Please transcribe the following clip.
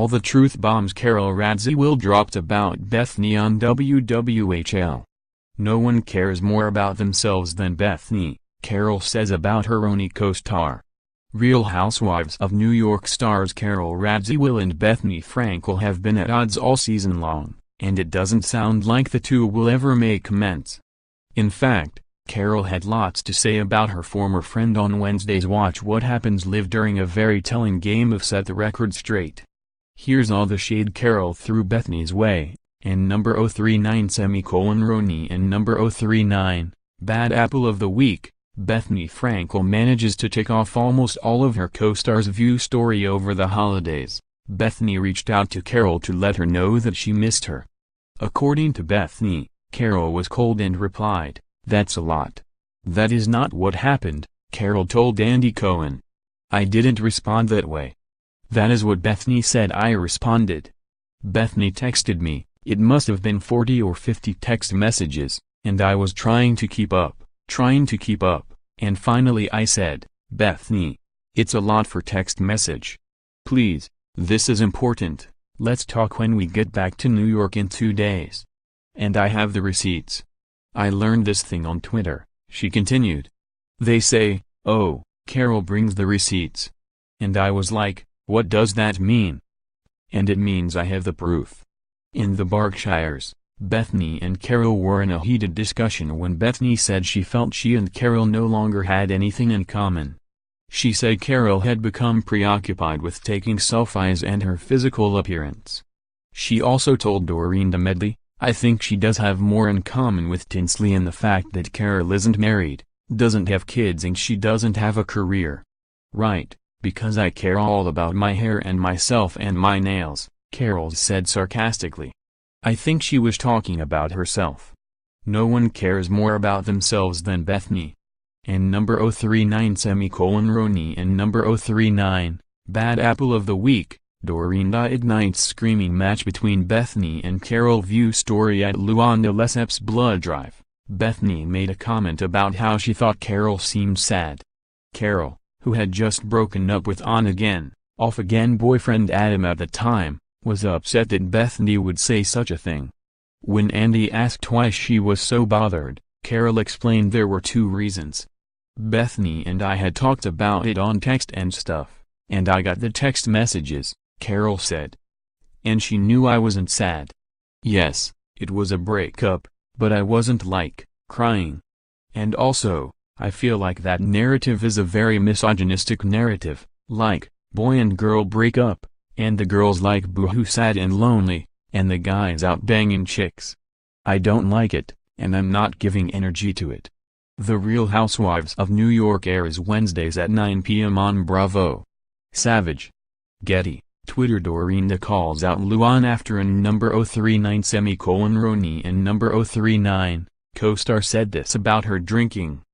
all the truth bombs Carole Radziwill dropped about Bethenny on WWHL. No one cares more about themselves than Bethenny, Carole says about her RHONY co-star. Real Housewives of New York stars Carole Radziwill and Bethenny Frankel have been at odds all season long, and it doesn't sound like the two will ever make amends. In fact, Carole had lots to say about her former friend on Wednesday's Watch What Happens Live during a very telling game of Set the Record Straight. Here's all the shade Carole threw Bethenny's way, and number 039 RHONY and number 039, Bad Apple of the Week. Bethenny Frankel manages to tick off almost all of her co-stars' view story over the holidays. Bethenny reached out to Carole to let her know that she missed her. According to Bethenny, Carole was cold and replied, "That's a lot. That is not what happened," Carole told Andy Cohen. "I didn't respond that way." "That is what Bethenny said," I responded. Bethenny texted me, it must have been 40 or 50 text messages, and I was trying to keep up, and finally I said, "Bethenny, it's a lot for text message. Please, this is important, let's talk when we get back to New York in 2 days. And I have the receipts. I learned this thing on Twitter," she continued. "They say, oh, Carole brings the receipts. And I was like, what does that mean? And it means I have the proof." In the Berkshires, Bethenny and Carole were in a heated discussion when Bethenny said she felt she and Carole no longer had anything in common. She said Carole had become preoccupied with taking selfies and her physical appearance. She also told Doreen de Medley, "I think she does have more in common with Tinsley in the fact that Carole isn't married, doesn't have kids and she doesn't have a career. Right, because I care all about my hair and myself and my nails," Carole said sarcastically. I think she was talking about herself. No one cares more about themselves than Bethenny. And number 039 RHONY and number 039, Bad Apple of the Week, Doreen ignites screaming match between Bethenny and Carole view story at Luanda Lesep's blood drive. Bethenny made a comment about how she thought Carole seemed sad. Carole, who had just broken up with on-again, off-again boyfriend Adam at the time, was upset that Bethenny would say such a thing. When Andy asked why she was so bothered, Carole explained there were 2 reasons. "Bethenny and I had talked about it on text and stuff, and I got the text messages," Carole said. "And she knew I wasn't sad. Yes, it was a breakup, but I wasn't like, crying. And also, I feel like that narrative is a very misogynistic narrative, like, boy and girl break up, and the girl's like boo-hoo sad and lonely, and the guy's out banging chicks. I don't like it, and I'm not giving energy to it." The Real Housewives of New York airs Wednesdays at 9 p.m. on Bravo. Savage. Getty, Twitter. Doreen calls out Luan after a number 039 RHONY and number 039, co-star said this about her drinking.